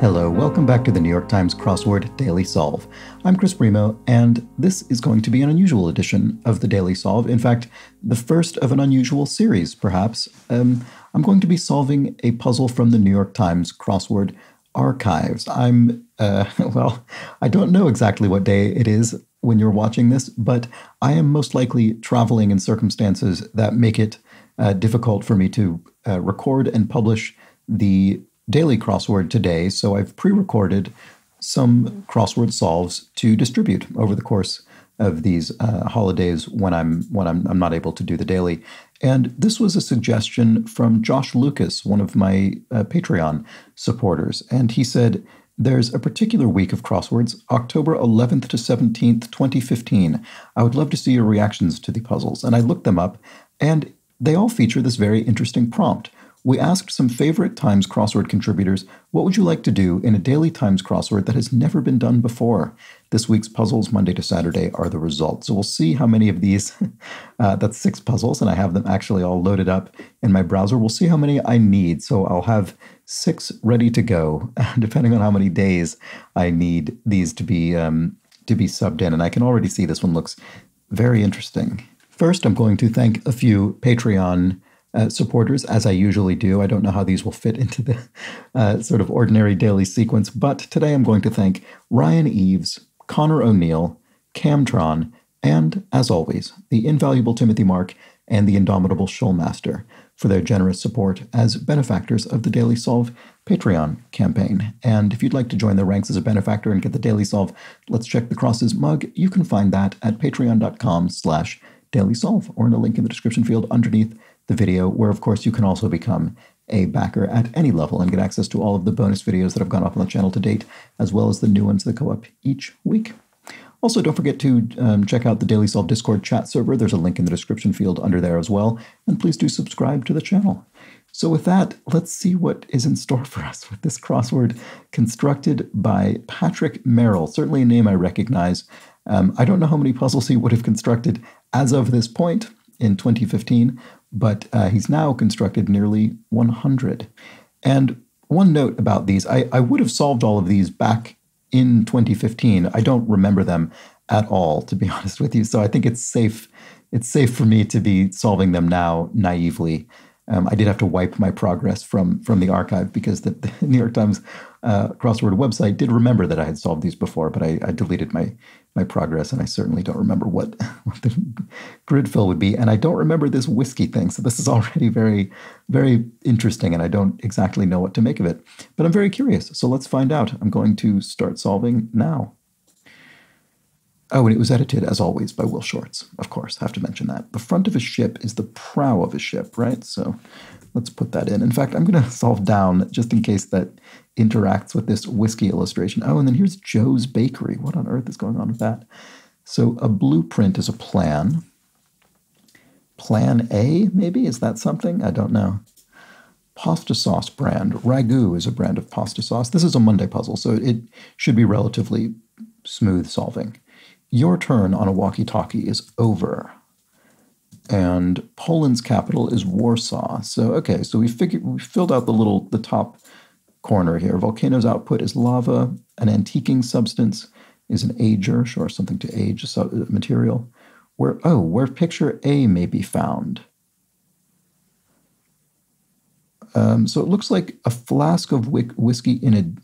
Hello, welcome back to the New York Times Crossword Daily Solve. I'm Chris Primo, and this is going to be an unusual edition of the Daily Solve. In fact, the first of an unusual series, perhaps. I'm going to be solving a puzzle from the New York Times Crossword Archives. Well, I don't know exactly what day it is when you're watching this, but I am most likely traveling in circumstances that make it difficult for me to record and publish the daily crossword today, so I've pre-recorded some crossword solves to distribute over the course of these holidays when I'm not able to do the daily. And this was a suggestion from Josh Lucas, one of my Patreon supporters, and he said there's a particular week of crosswords, October 11th to 17th, 2015. I would love to see your reactions to the puzzles. And I looked them up, and they all feature this very interesting prompt. We asked some favorite Times crossword contributors, what would you like to do in a daily Times crossword that has never been done before? This week's puzzles, Monday to Saturday, are the results. So we'll see how many of these, that's 6 puzzles, and I have them actually all loaded up in my browser. We'll see how many I need. So I'll have 6 ready to go, depending on how many days I need these to be subbed in. And I can already see this one looks very interesting. First, I'm going to thank a few Patreon supporters, as I usually do. I don't know how these will fit into the sort of ordinary daily sequence, but today I'm going to thank Ryan Eves, Connor O'Neill, Camtron, and, as always, the invaluable Timothy Mark and the indomitable Shoalmaster for their generous support as benefactors of the Daily Solve Patreon campaign. And if you'd like to join their ranks as a benefactor and get the Daily Solve Let's Check the Crosses mug, you can find that at patreon.com/dailysolve or in a link in the description field underneath the video, where of course you can also become a backer at any level and get access to all of the bonus videos that have gone up on the channel to date, as well as the new ones that go up each week. Also, don't forget to check out the Daily Solve Discord chat server. There's a link in the description field under there as well, and please do subscribe to the channel. So with that, let's see what is in store for us with this crossword constructed by Patrick Merrill, certainly a name I recognize. I don't know how many puzzles he would have constructed as of this point in 2015, but he's now constructed nearly 100. And one note about these, I would have solved all of these back in 2015. I don't remember them at all, to be honest with you. So I think it's safe for me to be solving them now naively. I did have to wipe my progress from the archive because the New York Times crossword website did remember that I had solved these before, but I deleted my progress, and I certainly don't remember what the grid fill would be. And I don't remember this whiskey thing, so this is already very, very interesting, and I don't exactly know what to make of it. But I'm very curious, so let's find out. I'm going to start solving now. Oh, and it was edited, as always, by Will Shorts, of course. I have to mention that. The front of a ship is the prow of a ship, right? So let's put that in. In fact, I'm going to solve down just in case that interacts with this whiskey illustration. Oh, and then here's Joe's Bakery. What on earth is going on with that? So a blueprint is a plan. Plan A, maybe? Is that something? I don't know. Pasta sauce brand. Ragu is a brand of pasta sauce. This is a Monday puzzle, so it should be relatively smooth solving. Your turn on a walkie-talkie is over. And Poland's capital is Warsaw. So, okay, so we filled out the top corner here. Volcano's output is lava. An antiquing substance is an ager, sure, something to age, a material. Where picture A may be found. So it looks like a flask of whiskey in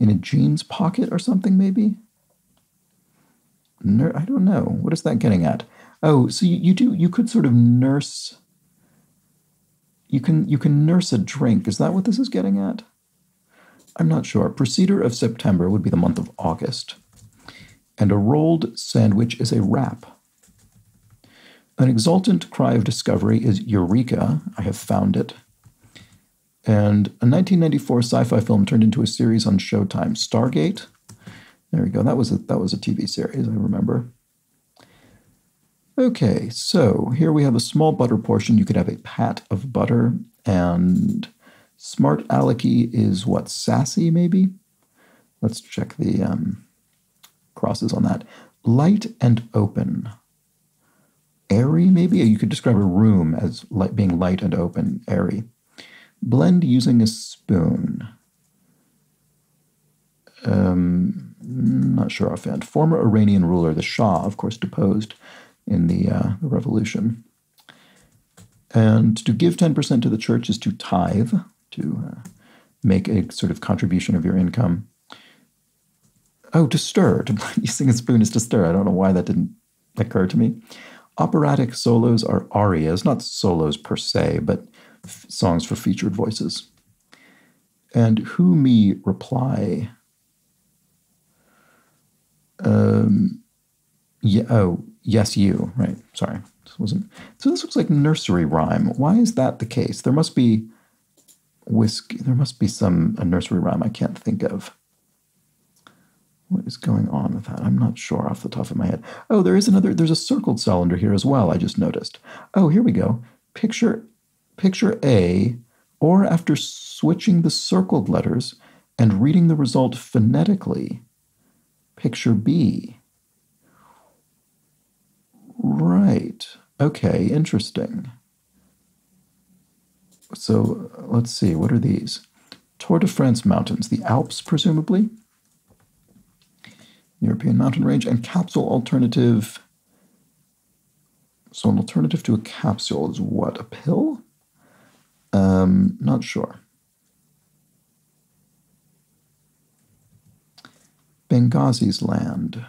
a jeans pocket or something, maybe? I don't know. What is that getting at? Oh, so you could sort of nurse. You can nurse a drink. Is that what this is getting at? I'm not sure. Preceder of September would be the month of August. And a rolled sandwich is a wrap. An exultant cry of discovery is Eureka. I have found it. And a 1994 sci-fi film turned into a series on Showtime. Stargate. There we go. That was a TV series, I remember. Okay, so here we have a small butter portion. You could have a pat of butter, and smart alecky is what, sassy maybe? Let's check the crosses on that. Light and open. Airy maybe? You could describe a room as being light and open, airy. Blend using a spoon. Not sure offhand. Former Iranian ruler, the Shah, of course, deposed in the revolution. And to give 10% to the church is to tithe, to make a sort of contribution of your income. Oh, to stir. Using a spoon is to stir. I don't know why that didn't occur to me. Operatic solos are arias, not solos per se, but songs for featured voices. And who me reply? Yeah, oh, yes, you. Right. Sorry. This wasn't. So this looks like nursery rhyme. Why is that the case? There must be whiskey. There must be a nursery rhyme I can't think of. What is going on with that? I'm not sure off the top of my head. Oh, there's a circled cell under here as well, I just noticed. Oh, here we go. Picture A, or after switching the circled letters and reading the result phonetically, picture B. Right. Okay, interesting. So let's see, what are these? Tour de France mountains, the Alps, presumably. European mountain range, and capsule alternative. So an alternative to a capsule is what? A pill? Not sure. Benghazi's land.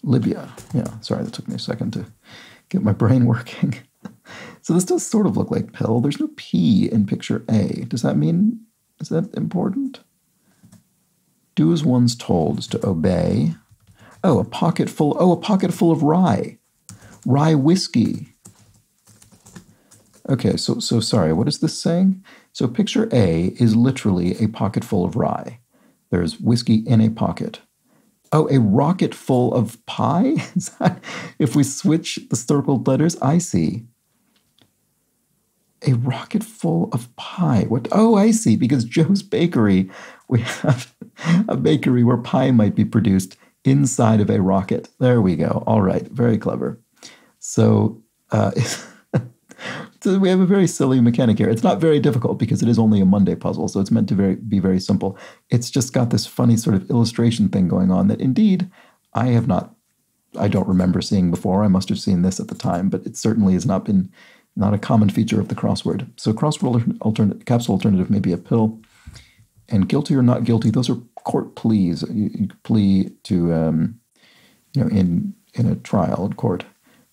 Libya. Yeah, sorry, that took me a second to get my brain working. So this does sort of look like pill. There's no P in picture A. Does that mean, is that important? Do as one's told is to obey. Oh, a pocket full of rye. Rye whiskey. Okay, so sorry, what is this saying? So picture A is literally a pocket full of rye. There's whiskey in a pocket. Oh, a rocket full of pie? Is that, if we switch the circled letters, I see. A rocket full of pie. What? Oh, I see. Because Joe's Bakery, we have a bakery where pie might be produced inside of a rocket. There we go. All right. Very clever. So, so we have a very silly mechanic here. It's not very difficult because it is only a Monday puzzle, so it's meant to be very simple. It's just got this funny sort of illustration thing going on that indeed I don't remember seeing before. I must have seen this at the time, but it certainly has not a common feature of the crossword. So capsule alternative may be a pill. And guilty or not guilty, those are court pleas. You plea to, in a trial in court.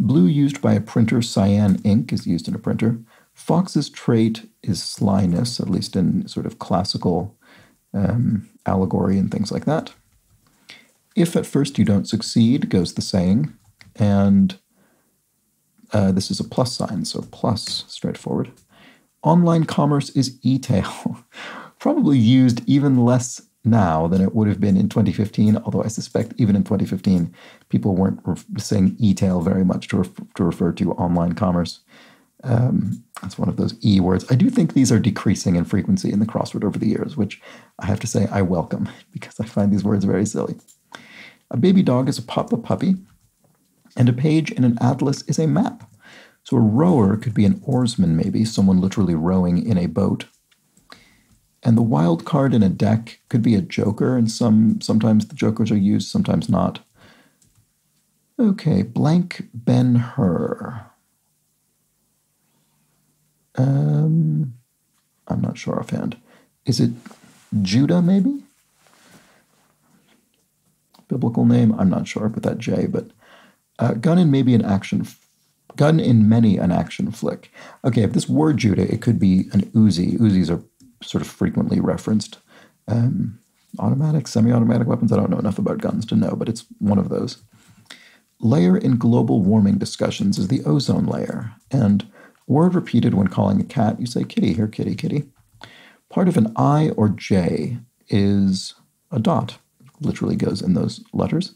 Blue used by a printer, cyan ink is used in a printer. Fox's trait is slyness, at least in sort of classical allegory and things like that. If at first you don't succeed, goes the saying. And this is a plus sign, so plus, straightforward. Online commerce is e-tail. Probably used even less now than it would have been in 2015, although I suspect even in 2015, people weren't saying e-tail very much to refer to online commerce. That's one of those E words. I do think these are decreasing in frequency in the crossword over the years, which I have to say I welcome because I find these words very silly. A baby dog is a puppy, and a page in an atlas is a map. So a rower could be an oarsman, maybe, someone literally rowing in a boat. And the wild card in a deck could be a joker, and sometimes the jokers are used, sometimes not. Okay, blank Ben-Hur. I'm not sure offhand. Is it Judah, maybe? Biblical name? I'm not sure, but that J. But gun in many an action flick. Okay, if this were Judah, it could be an Uzi. Uzis are sort of frequently referenced. Automatic, semi-automatic weapons, I don't know enough about guns to know, but it's one of those. Layer in global warming discussions is the ozone layer. And word repeated when calling a cat, you say kitty, here kitty, kitty. Part of an I or J is a dot. Literally goes in those letters.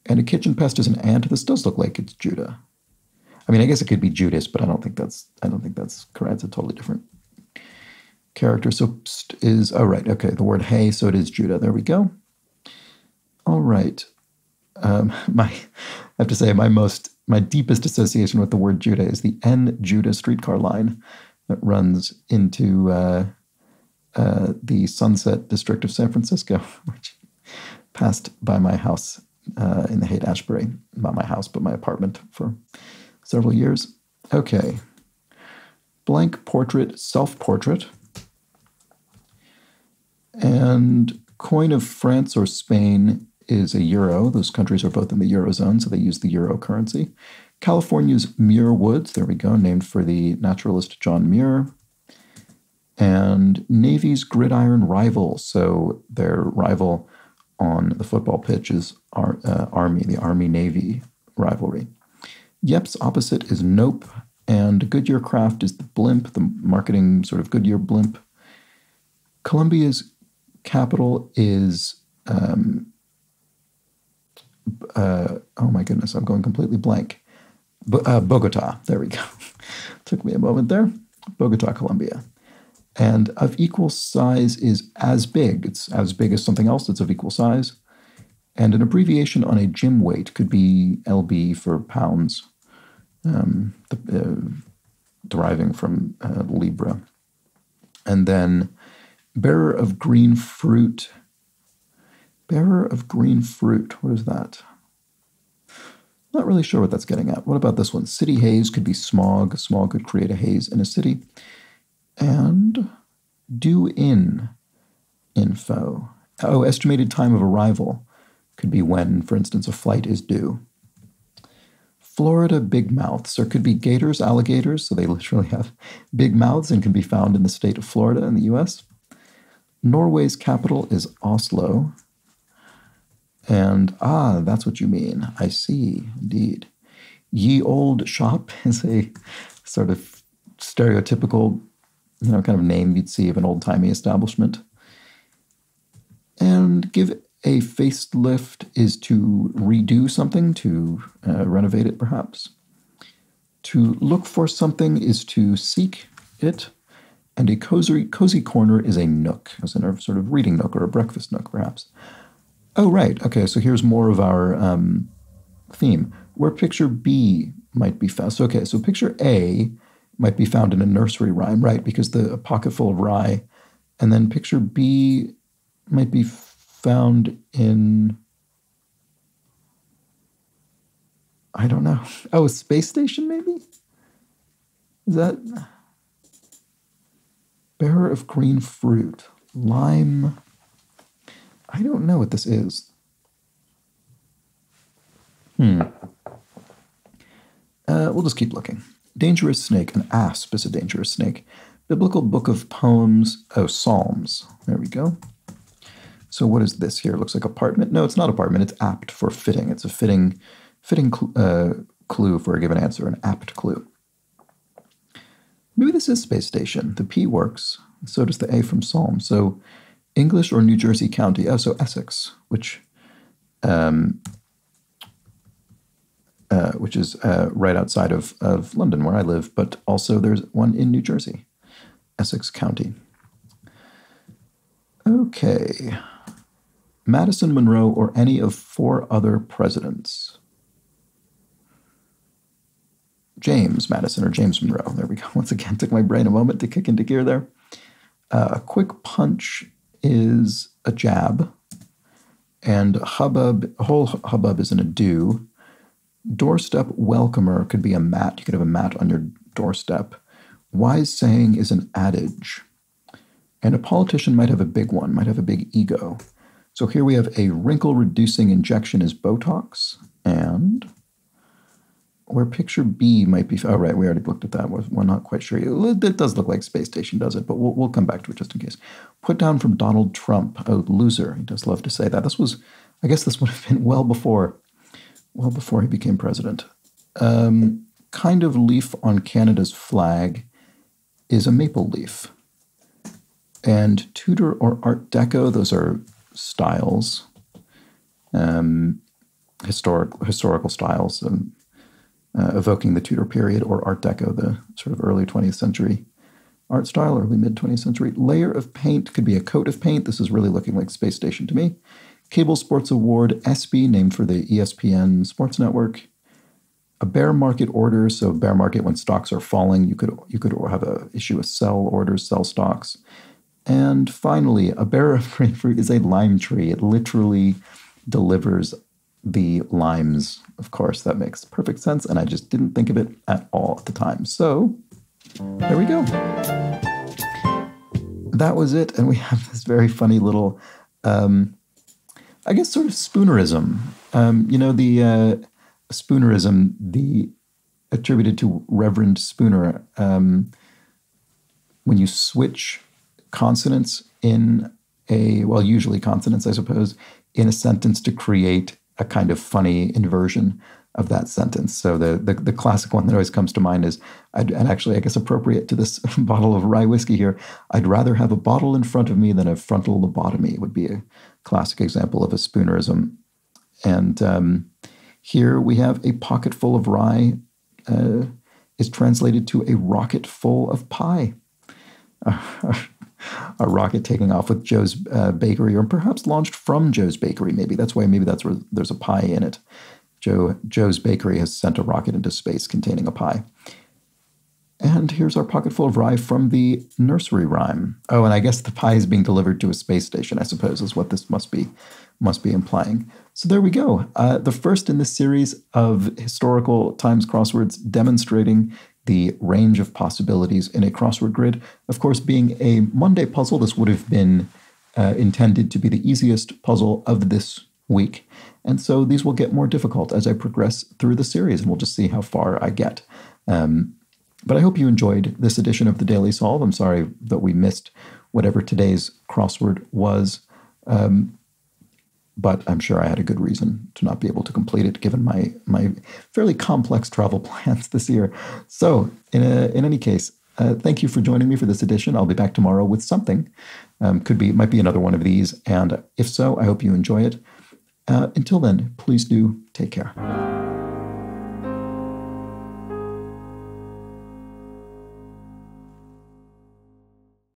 And a kitchen pest is an ant. This does look like it's Judah. I mean, I guess it could be Judas, but I don't think that's correct. It's a totally different character. So pst is, oh, right, okay, the word hey, so it is Judah. There we go. All right. I have to say, my deepest association with the word Judah is the N Judah streetcar line that runs into the Sunset District of San Francisco, which passed by my house in the Haight-Ashbury. Not my house, but my apartment for several years. Okay. Blank portrait, self-portrait. And coin of France or Spain is a euro. Those countries are both in the Eurozone, so they use the euro currency. California's Muir Woods, there we go, named for the naturalist John Muir. And Navy's gridiron rival, so their rival on the football pitch is Army, the Army-Navy rivalry. Yep's opposite is Nope, and Goodyear Craft is the blimp, the marketing sort of Goodyear blimp. Colombia's capital is, oh my goodness, I'm going completely blank. Bogota, there we go. Took me a moment there. Bogota, Colombia. And of equal size is as big. It's as big as something else that's of equal size. And an abbreviation on a gym weight could be LB for pounds, deriving from Libra. And then bearer of green fruit. Bearer of green fruit, what is that? Not really sure what that's getting at. What about this one? City haze could be smog. Smog could create a haze in a city. And due in info. Oh, estimated time of arrival could be when, for instance, a flight is due. Florida big mouths. There could be gators, alligators, so they literally have big mouths and can be found in the state of Florida in the U.S. Norway's capital is Oslo. And, that's what you mean. I see, indeed. Ye Old Shop is a sort of stereotypical, kind of name you'd see of an old-timey establishment. And give a facelift is to redo something, to renovate it, perhaps. To look for something is to seek it. And a cozy corner is a nook, as in a sort of reading nook or a breakfast nook, perhaps. Oh, right. Okay, so here's more of our theme, where picture B might be found. So, okay, so picture A might be found in a nursery rhyme, right, because a pocket full of rye. And then picture B might be found in, I don't know. Oh, a space station, maybe? Is that bearer of green fruit? Lime. I don't know what this is. We'll just keep looking. Dangerous snake. An asp is a dangerous snake. Biblical book of poems. Oh, Psalms. There we go. So what is this here? Looks like apartment. No, it's not apartment. It's apt for fitting. It's a fitting clue for a given answer, an apt clue. Maybe this is space station. The P works. So does the A from Psalm. So English or New Jersey County. Oh, so Essex, which is right outside of London, where I live, but also there's one in New Jersey, Essex County. Okay. Madison, Monroe, or any of 4 other presidents. James Madison or James Monroe. There we go. Once again, took my brain a moment to kick into gear there. A quick punch is a jab, and hubbub, a whole hubbub is an ado. Doorstep welcomer could be a mat. You could have a mat on your doorstep. Wise saying is an adage. And a politician might have a big one, might have a big ego. So here we have a wrinkle-reducing injection is Botox, and where picture B might be, oh, right, we already looked at that. We're not quite sure. It does look like space station, does it? But we'll come back to it just in case. Put down from Donald Trump. Oh, loser. He does love to say that. I guess this would have been well before he became president. Kind of leaf on Canada's flag is a maple leaf. And Tudor or Art Deco, those are styles, historical styles, evoking the Tudor period, or Art Deco, the sort of early 20th century art style, early mid-20th century. Layer of paint could be a coat of paint. This is really looking like space station to me. Cable Sports Award, ESPY, named for the ESPN Sports Network. A bear market order, so bear market when stocks are falling, you could issue a sell order, sell stocks. And finally, a bearer of grapefruit is a lime tree. It literally delivers the limes. Of course, that makes perfect sense, and I just didn't think of it at all at the time. So there we go. That was it, and we have this very funny little, I guess, sort of spoonerism. The spoonerism, the attributed to Reverend Spooner, when you switch consonants in usually consonants, I suppose, in a sentence to create a kind of funny inversion of that sentence. So the classic one that always comes to mind is, and actually I guess appropriate to this bottle of rye whiskey here, I'd rather have a bottle in front of me than a frontal lobotomy would be a classic example of a spoonerism. And here we have a pocket full of rye is translated to a rocket full of pie. A rocket taking off with Joe's Bakery, or perhaps launched from Joe's Bakery. Maybe that's where there's a pie in it. Joe's Bakery has sent a rocket into space containing a pie. And here's our pocket full of rye from the nursery rhyme. Oh, and I guess the pie is being delivered to a space station, I suppose, is what this must be implying. So there we go. The first in this series of historical times crosswords demonstrating the range of possibilities in a crossword grid. Of course, being a Monday puzzle, this would have been intended to be the easiest puzzle of this week. And so these will get more difficult as I progress through the series, and we'll just see how far I get. But I hope you enjoyed this edition of the Daily Solve. I'm sorry that we missed whatever today's crossword was, but I'm sure I had a good reason to not be able to complete it given my fairly complex travel plans this year. So in any case, thank you for joining me for this edition. I'll be back tomorrow with something. Might be another one of these, and if so, I hope you enjoy it. Until then, please do take care.